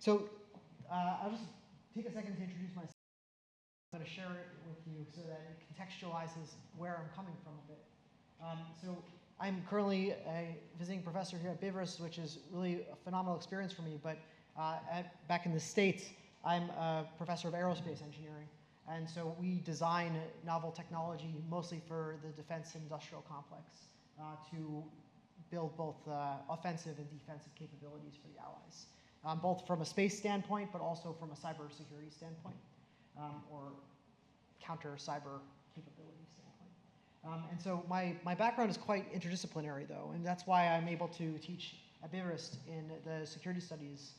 So I'll just take a second to introduce myself. I'm going to share it with you so that it contextualizes where I'm coming from a bit. So I'm currently a visiting professor here at Fyrirlestur, which is really a phenomenal experience for me. But back in the States, I'm a professor of aerospace engineering. And so we design novel technology mostly for the defense and industrial complex to build both offensive and defensive capabilities for the Allies, both from a space standpoint, but also from a cybersecurity standpoint, or counter-cyber capability standpoint. And so my background is quite interdisciplinary, though, and that's why I'm able to teach at Fyrirlestur in the security studies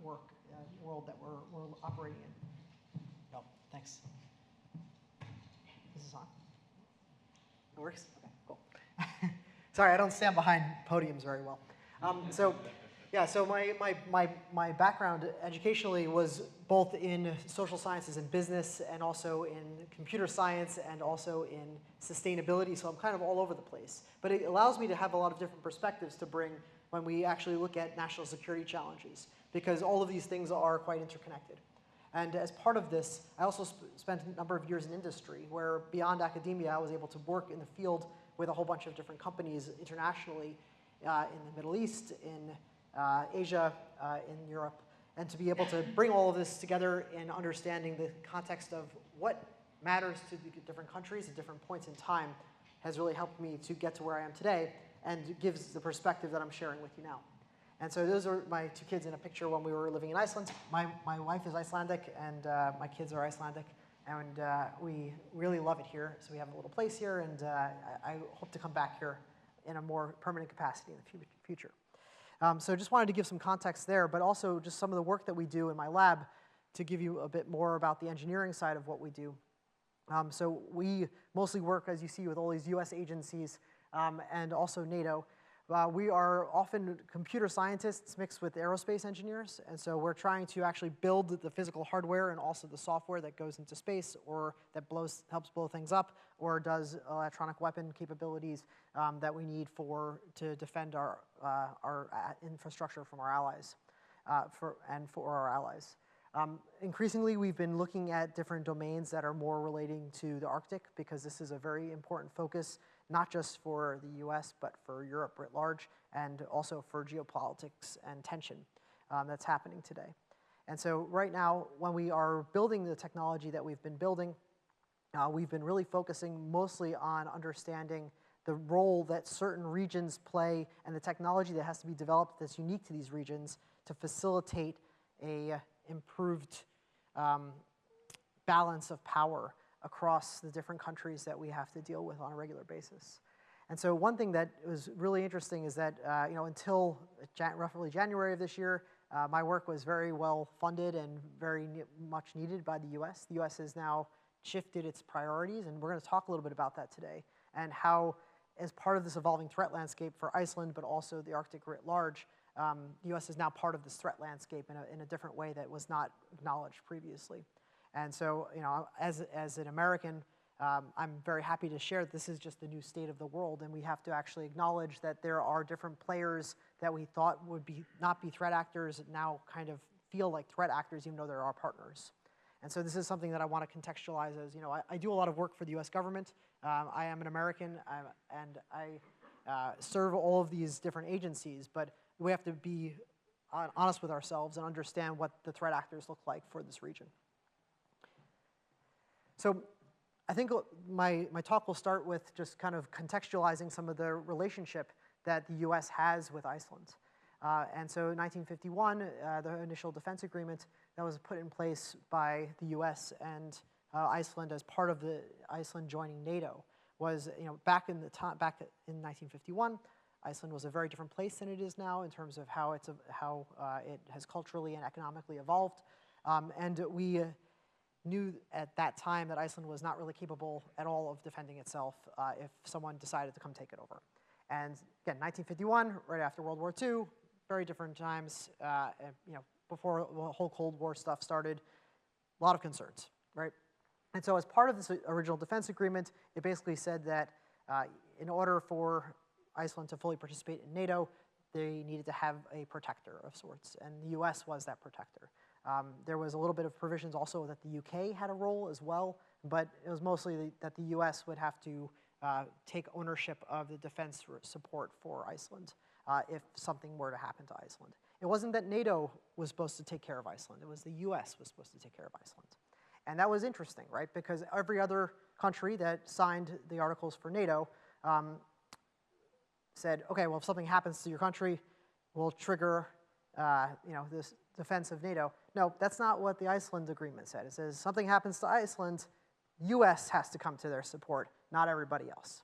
world that we're operating in. Oh, thanks. This is on. It works? Okay, cool. Sorry, I don't stand behind podiums very well. So my background educationally was both in social sciences and business, and also in computer science, and also in sustainability, so I'm kind of all over the place. But it allows me to have a lot of different perspectives to bring when we actually look at national security challenges, because all of these things are quite interconnected. And as part of this, I also spent a number of years in industry, where beyond academia, I was able to work in the field with a whole bunch of different companies internationally, in the Middle East, in Asia, in Europe, and to be able to bring all of this together in understanding the context of what matters to the different countries at different points in time has really helped me to get to where I am today, and gives the perspective that I'm sharing with you now. And so those are my two kids in a picture when we were living in Iceland. My wife is Icelandic, and my kids are Icelandic, and we really love it here. So we have a little place here, and I hope to come back here in a more permanent capacity in the future. So just wanted to give some context there, but also just some of the work that we do in my lab to give you a bit more about the engineering side of what we do. So we mostly work, as you see, with all these US agencies and also NATO. We are often computer scientists mixed with aerospace engineers, and so we're trying to actually build the physical hardware and also the software that goes into space, or that helps blow things up, or does electronic weapon capabilities that we need to defend our infrastructure from our allies, for our allies. Increasingly, we've been looking at different domains that are more relating to the Arctic, because this is a very important focus, not just for the US, but for Europe writ large, and also for geopolitics and tension that's happening today. And so right now, when we are building the technology that we've been building, we've been really focusing mostly on understanding the role that certain regions play and the technology that has to be developed that's unique to these regions to facilitate a improved balance of power across the different countries that we have to deal with on a regular basis. And so one thing that was really interesting is that until roughly January of this year, my work was very well funded and very much needed by the US. The US has now shifted its priorities, and we're going to talk a little bit about that today, and how, as part of this evolving threat landscape for Iceland, but also the Arctic writ large, the US is now part of this threat landscape in a different way that was not acknowledged previously. And so, as an American, I'm very happy to share that this is just the new state of the world, and we have to actually acknowledge that there are different players that we thought would not be threat actors that now kind of feel like threat actors, even though they're our partners. And so this is something that I want to contextualize as, I do a lot of work for the US government. I am an American, and I serve all of these different agencies, but we have to be honest with ourselves and understand what the threat actors look like for this region. So I think my talk will start with just kind of contextualizing some of the relationship that the US has with Iceland. And so in 1951, the initial defense agreement that was put in place by the US and Iceland as part of the Iceland joining NATO was, back in 1951, Iceland was a very different place than it is now in terms of how it has culturally and economically evolved. And we knew at that time that Iceland was not really capable at all of defending itself if someone decided to come take it over. And again, 1951, right after World War II, very different times, before the whole Cold War stuff started, a lot of concerns, right? And so as part of this original defense agreement, it basically said that in order for Iceland to fully participate in NATO, they needed to have a protector of sorts, and the US was that protector. There was a little bit of provisions also that the UK had a role as well, but it was mostly that the US would have to take ownership of the defense support for Iceland if something were to happen to Iceland. It wasn't that NATO was supposed to take care of Iceland, it was the US was supposed to take care of Iceland. And that was interesting, right? Because every other country that signed the articles for NATO said, okay, well, if something happens to your country, we'll trigger this defense of NATO. No, that's not what the Iceland agreement said. It says something happens to Iceland, US has to come to their support, not everybody else.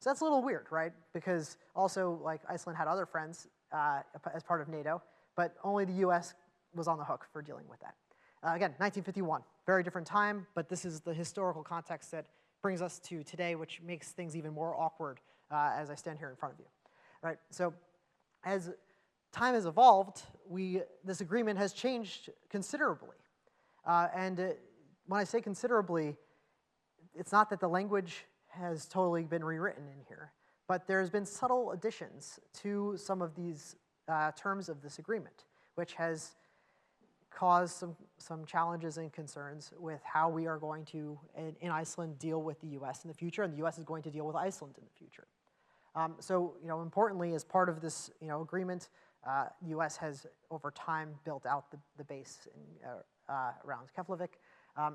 So that's a little weird, right? Because also, like, Iceland had other friends as part of NATO, but only the US was on the hook for dealing with that. Again, 1951, very different time, but this is the historical context that brings us to today, which makes things even more awkward as I stand here in front of you. Right? So as time has evolved, this agreement has changed considerably. And when I say considerably, it's not that the language has totally been rewritten in here, but there's been subtle additions to some of these terms of this agreement, which has caused some challenges and concerns with how we are going to, in Iceland, deal with the US in the future, and the US is going to deal with Iceland in the future. So, importantly, as part of this, agreement, the U.S. has over time built out the base around Keflavik,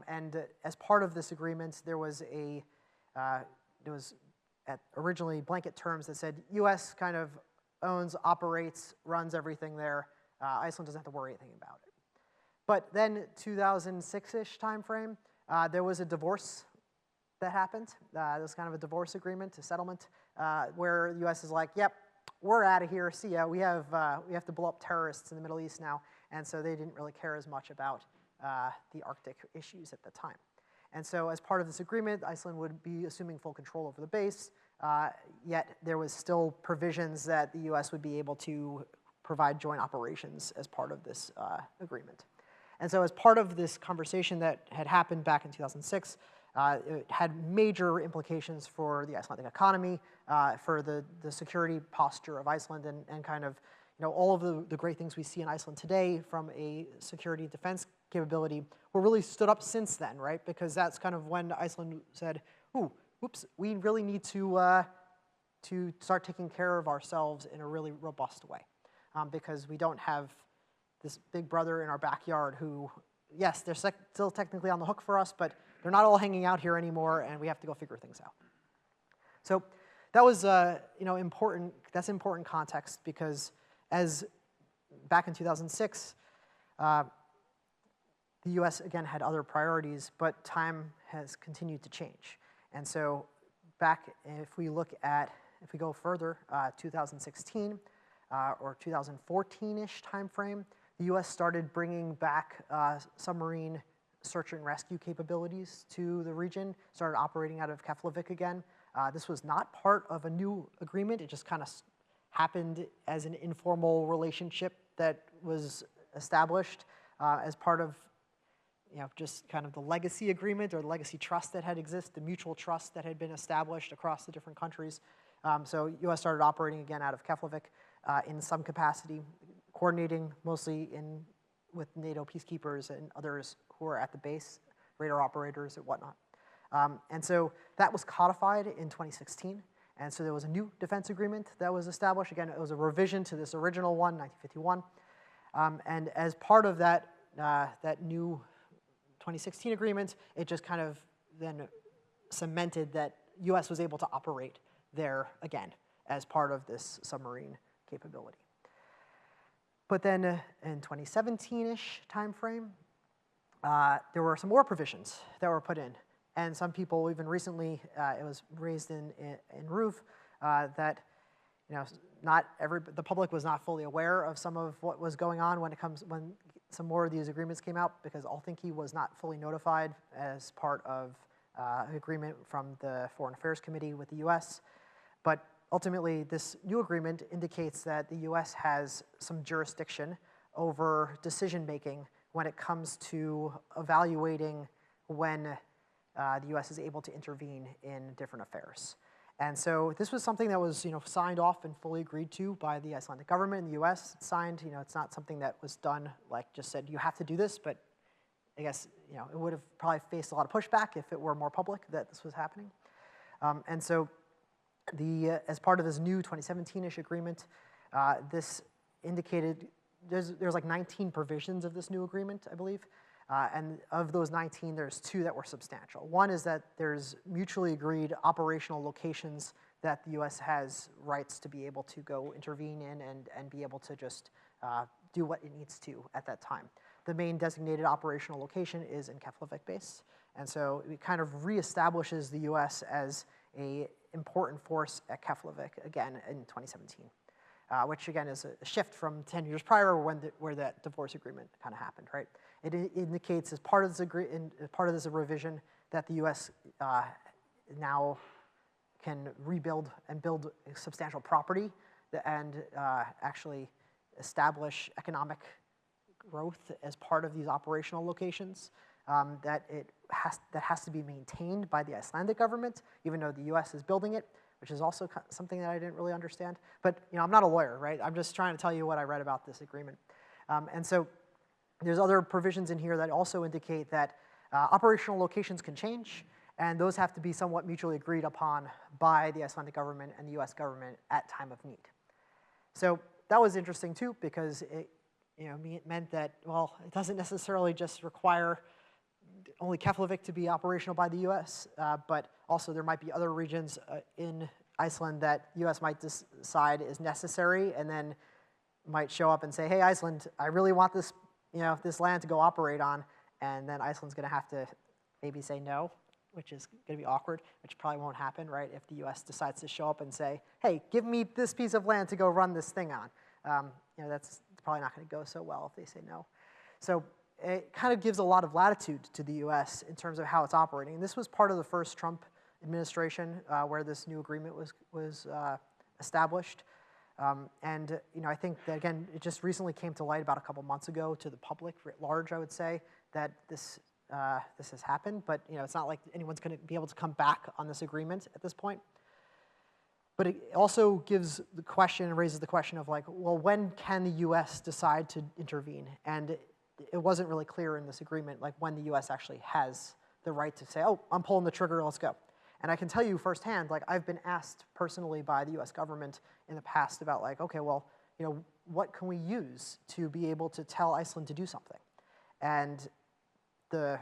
and as part of this agreement, there was originally blanket terms that said U.S. kind of owns, operates, runs everything there. Iceland doesn't have to worry anything about it. But then 2006-ish timeframe, there was a divorce that happened. There was kind of a divorce agreement, a settlement, where the U.S. is like, yep, we're out of here, see ya. We have to blow up terrorists in the Middle East now, and so they didn't really care as much about the Arctic issues at the time. And so as part of this agreement, Iceland would be assuming full control over the base, yet there was still provisions that the U.S. would be able to provide joint operations as part of this agreement. And so as part of this conversation that had happened back in 2006, it had major implications for the Icelandic economy, for the security posture of Iceland, and kind of all of the great things we see in Iceland today from a security defense capability were really stood up since then, right? Because that's kind of when Iceland said, ooh, whoops, we really need to start taking care of ourselves in a really robust way, because we don't have this big brother in our backyard who, yes, they're still technically on the hook for us, but they're not all hanging out here anymore, and we have to go figure things out. So that was important. That's important context, because as back in 2006, the U.S. again had other priorities, but time has continued to change. And so if we go further, 2016 or 2014-ish timeframe, the U.S. started bringing back submarine search and rescue capabilities to the region, started operating out of Keflavik again. This was not part of a new agreement. It just kind of happened as an informal relationship that was established as part of just kind of the legacy agreement or the legacy trust that had existed, the mutual trust that had been established across the different countries. So U.S. started operating again out of Keflavik in some capacity, coordinating mostly with NATO peacekeepers and others who are at the base, radar operators and whatnot. And so that was codified in 2016. And so there was a new defense agreement that was established. Again, it was a revision to this original one, 1951. And as part of that new 2016 agreement, it just kind of then cemented that U.S. was able to operate there again as part of this submarine capability. But then in 2017-ish timeframe, there were some more provisions that were put in. And some people, even recently, it was raised in ROOF that the public was not fully aware of some of what was going on when some more of these agreements came out, because Helsinki was not fully notified as part of an agreement from the Foreign Affairs Committee with the U.S. But ultimately, this new agreement indicates that the U.S. has some jurisdiction over decision-making when it comes to evaluating when the U.S. is able to intervene in different affairs. And so this was something that was, signed off and fully agreed to by the Icelandic government and the U.S. It's signed, it's not something that was done, like just said, you have to do this, but I guess, it would have probably faced a lot of pushback if it were more public that this was happening. And so as part of this new 2017-ish agreement, this indicated, there's like 19 provisions of this new agreement, I believe. And of those 19, there's 2 that were substantial. One is that there's mutually agreed operational locations that the U.S. has rights to be able to go intervene in and be able to just do what it needs to at that time. The main designated operational location is in Keflavik base. And so it kind of reestablishes the U.S. as an important force at Keflavik again in 2017. Which again is a shift from 10 years prior where that divorce agreement kind of happened, right? It indicates as part of this revision that the U.S. Now can rebuild and build substantial property and actually establish economic growth as part of these operational locations. That has to be maintained by the Icelandic government, even though the U.S. is building it, which is also something that I didn't really understand. But I'm not a lawyer, right? I'm just trying to tell you what I read about this agreement. And so there's other provisions in here that also indicate that operational locations can change, and those have to be somewhat mutually agreed upon by the Icelandic government and the U.S. government at time of need. So that was interesting too, because it meant that, well, it doesn't necessarily just require only Keflavik to be operational by the U.S., but also there might be other regions in Iceland that U.S. might decide is necessary, and then might show up and say, hey, Iceland, I really want this, this land to go operate on, and then Iceland's going to have to maybe say no, which is going to be awkward, which probably won't happen, right, if the U.S. decides to show up and say, hey, give me this piece of land to go run this thing on. That's probably not going to go so well if they say no. So it kind of gives a lot of latitude to the U.S. in terms of how it's operating. And this was part of the first Trump administration where this new agreement was established. And I think that, again, it just recently came to light about a couple months ago to the public writ large, I would say, that this has happened. But it's not like anyone's going to be able to come back on this agreement at this point. But it also gives the question, raises the question of like, well, when can the U.S. decide to intervene? And it wasn't really clear in this agreement, like when the U.S. actually has the right to say, oh, I'm pulling the trigger, let's go. And I can tell you firsthand, like I've been asked personally by the U.S. government in the past about like, okay, well, what can we use to be able to tell Iceland to do something? And the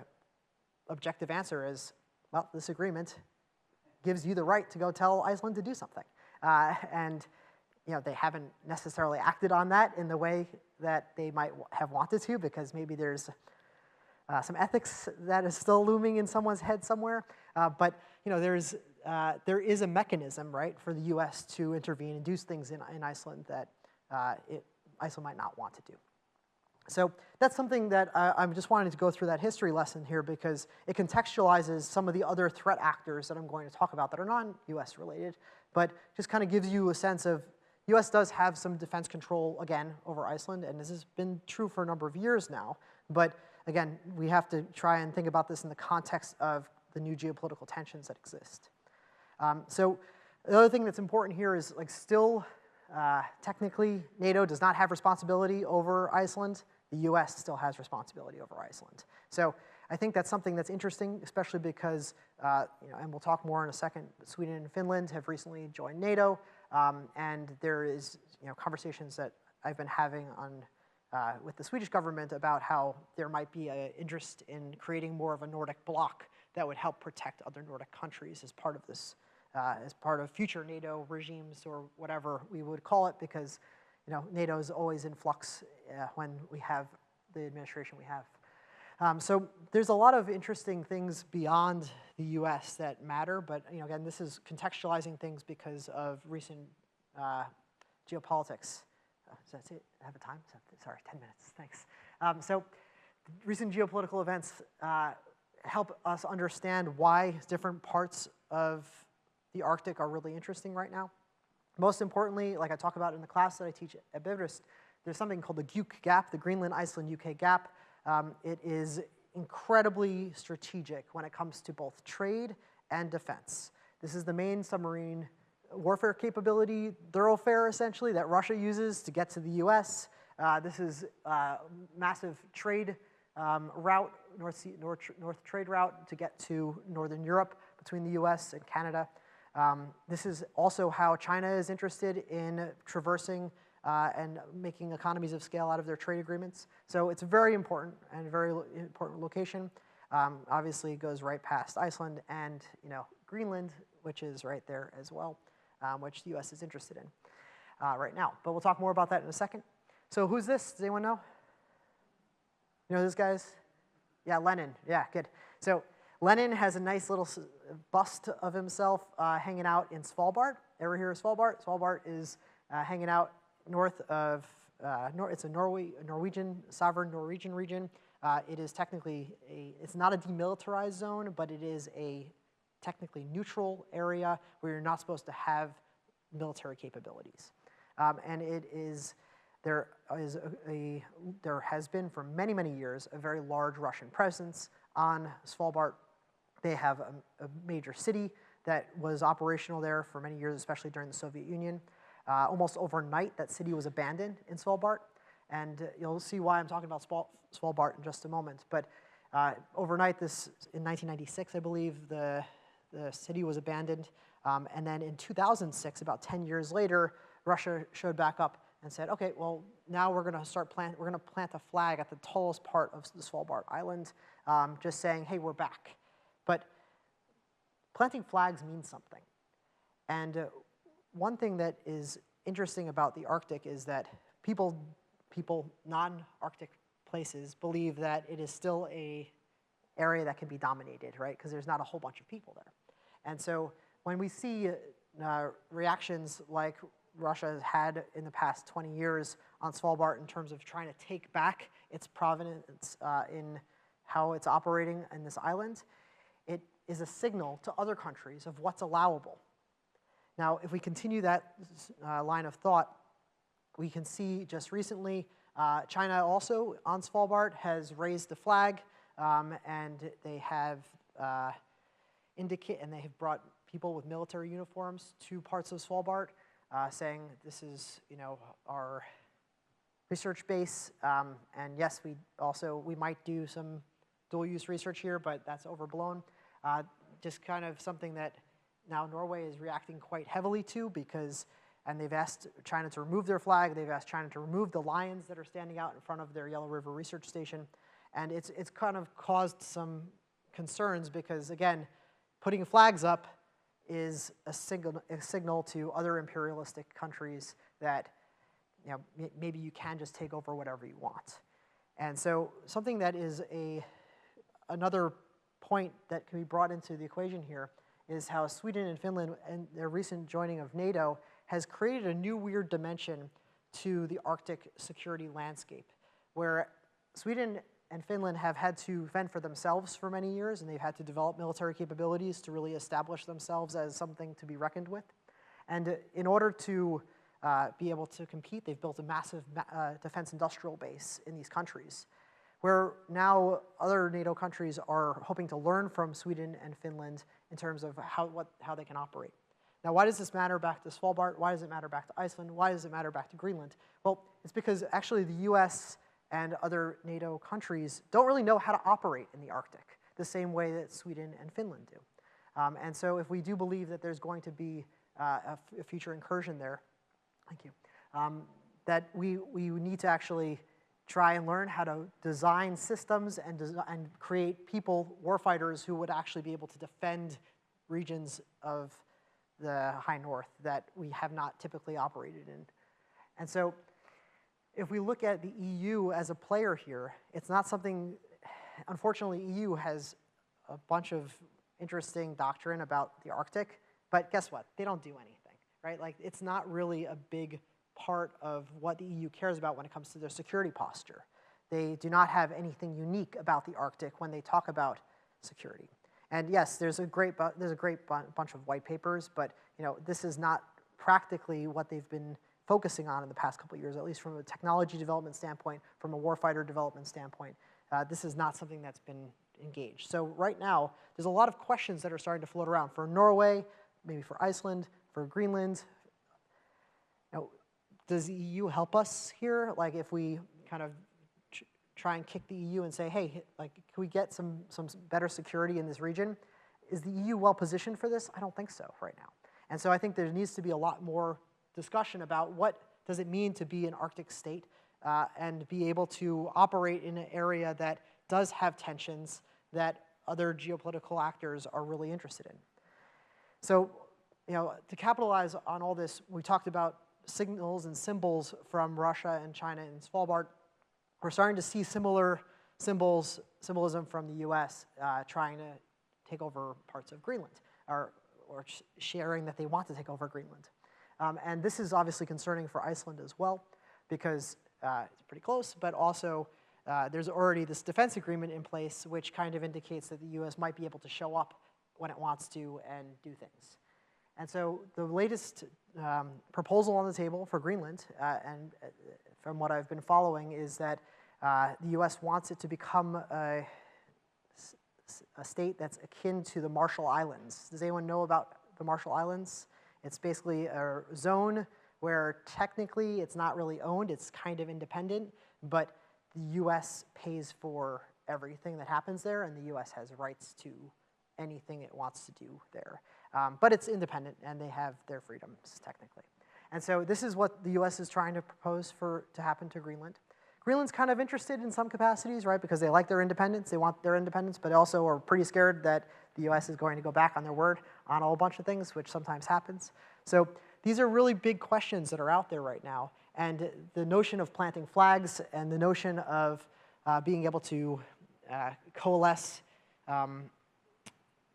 objective answer is, well, this agreement gives you the right to go tell Iceland to do something. And they haven't necessarily acted on that in the way that they might have wanted to, because maybe there's some ethics that is still looming in someone's head somewhere. But there is a mechanism, right, for the U.S. to intervene and do things in Iceland that Iceland might not want to do. So that's something that I'm just wanting to go through that history lesson here, because it contextualizes some of the other threat actors that I'm going to talk about that are non-U.S. related, but just kind of gives you a sense of U.S. does have some defense control, again, over Iceland, and this has been true for a number of years now. But again, we have to try and think about this in the context of the new geopolitical tensions that exist. So the other thing that's important here is, like, still, technically, NATO does not have responsibility over Iceland. The U.S. still has responsibility over Iceland. So I think that's something that's interesting, especially because, and we'll talk more in a second, but Sweden and Finland have recently joined NATO, and there is, conversations that I've been having with the Swedish government about how there might be an interest in creating more of a Nordic bloc that would help protect other Nordic countries as part of this, as part of future NATO regimes or whatever we would call it, because NATO is always in flux when we have the administration we have. So there's a lot of interesting things beyond the U.S. that matter, but again, this is contextualizing things because of recent geopolitics. Does that it? I have a time? Sorry, 10 minutes, thanks. So recent geopolitical events help us understand why different parts of the Arctic are really interesting right now. Most importantly, like I talk about in the class that I teach at Bifröst, there's something called the GUK gap, the Greenland-Iceland-UK gap. It is incredibly strategic when it comes to both trade and defense. This is the main submarine warfare capability thoroughfare, essentially, that Russia uses to get to the US. This is a massive trade route, north trade route to get to Northern Europe between the US and Canada. This is also how China is interested in traversing and making economies of scale out of their trade agreements. So it's very important and very important location. Obviously, it goes right past Iceland and Greenland, which is right there as well, which the U.S. is interested in right now. But we'll talk more about that in a second. So who's this? Does anyone know? You know these guys? Yeah, Lenin. Yeah, good. So Lenin has a nice little bust of himself hanging out in Svalbard. Ever hear of Svalbard? Svalbard is hanging out north of, it's a Norwegian, sovereign Norwegian region. It is technically it's not a demilitarized zone, but it is a technically neutral area where you're not supposed to have military capabilities. And it is, there has been for many, many years a very large Russian presence on Svalbard. They have a major city that was operational there for many years, especially during the Soviet Union. Almost overnight, that city was abandoned in Svalbard. And you'll see why I'm talking about Svalbard in just a moment. But overnight, in 1996, I believe, the city was abandoned. And then in 2006, about 10 years later, Russia showed back up and said, okay, well, now we're going to plant a flag at the tallest part of the Svalbard Island, just saying, hey, we're back. But planting flags means something. And one thing that is interesting about the Arctic is that people, non-Arctic places, believe that it is still an area that can be dominated, right? Because there's not a whole bunch of people there. And so when we see reactions like Russia has had in the past 20 years on Svalbard in terms of trying to take back its provenance in how it's operating in this island, it is a signal to other countries of what's allowable. Now, if we continue that line of thought, we can see just recently China also on Svalbard has raised the flag, and they have brought people with military uniforms to parts of Svalbard, saying this is our research base, and yes, we might do some dual-use research here, but that's overblown. Just kind of something that now Norway is reacting quite heavily to and they've asked China to remove their flag. They've asked China to remove the lions that are standing out in front of their Yellow River research station. And it's kind of caused some concerns because, again, putting flags up is a signal to other imperialistic countries that maybe you can just take over whatever you want. And so something that is another point that can be brought into the equation here is how Sweden and Finland and their recent joining of NATO has created a new weird dimension to the Arctic security landscape, where Sweden and Finland have had to fend for themselves for many years, and they've had to develop military capabilities to really establish themselves as something to be reckoned with. And in order to be able to compete, they've built a massive defense industrial base in these countries, where now other NATO countries are hoping to learn from Sweden and Finland in terms of how they can operate. Now, why does this matter back to Svalbard? Why does it matter back to Iceland? Why does it matter back to Greenland? Well, it's because actually the US and other NATO countries don't really know how to operate in the Arctic the same way that Sweden and Finland do. And so if we do believe that there's going to be a future incursion there, thank you, that we need to actually try and learn how to design systems and create people, warfighters, who would actually be able to defend regions of the high north that we have not typically operated in. And so if we look at the EU as a player here, it's not something, unfortunately, EU has a bunch of interesting doctrine about the Arctic, but guess what? They don't do anything, right? Like, it's not really a big part of what the EU cares about when it comes to their security posture. They do not have anything unique about the Arctic when they talk about security. And yes, there's a great bunch of white papers, but this is not practically what they've been focusing on in the past couple of years, at least from a technology development standpoint, from a warfighter development standpoint. This is not something that's been engaged. So right now, there's a lot of questions that are starting to float around. For Norway, maybe for Iceland, for Greenland. Now, does the EU help us here? Like if we kind of try and kick the EU and say, hey, like, can we get some better security in this region? Is the EU well positioned for this? I don't think so right now. And so I think there needs to be a lot more discussion about what does it mean to be an Arctic state and be able to operate in an area that does have tensions that other geopolitical actors are really interested in. So, to capitalize on all this, we talked about signals and symbols from Russia and China and Svalbard. We're starting to see similar symbolism from the US trying to take over parts of Greenland, or sharing that they want to take over Greenland. And this is obviously concerning for Iceland as well, because it's pretty close, but also there's already this defense agreement in place, which kind of indicates that the US might be able to show up when it wants to and do things. And so the latest proposal on the table for Greenland, and from what I've been following, is that the US wants it to become a state that's akin to the Marshall Islands. Does anyone know about the Marshall Islands? It's basically a zone where technically it's not really owned, it's kind of independent, but the US pays for everything that happens there, and the US has rights to anything it wants to do there. But it's independent, and they have their freedoms, technically. And so this is what the US is trying to propose to happen to Greenland. Greenland's kind of interested in some capacities, right, because they like their independence, they want their independence, but also are pretty scared that the US is going to go back on their word on a whole bunch of things, which sometimes happens. So these are really big questions that are out there right now, and the notion of planting flags and the notion of being able to coalesce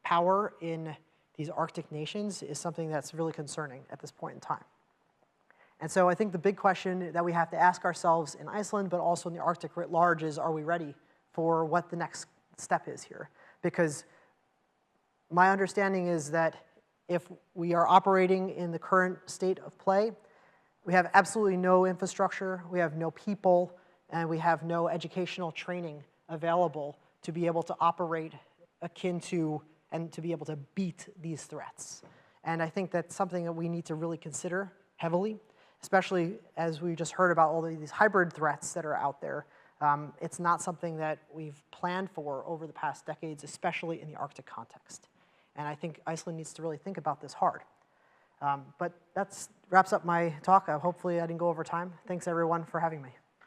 power in these Arctic nations is something that's really concerning at this point in time. And so I think the big question that we have to ask ourselves in Iceland, but also in the Arctic writ large, is, are we ready for what the next step is here? Because my understanding is that if we are operating in the current state of play, we have absolutely no infrastructure, we have no people, and we have no educational training available to be able to operate akin to and to be able to beat these threats. And I think that's something that we need to really consider heavily, especially as we just heard about all of these hybrid threats that are out there. It's not something that we've planned for over the past decades, especially in the Arctic context. And I think Iceland needs to really think about this hard. But that wraps up my talk. Hopefully I didn't go over time. Thanks everyone for having me.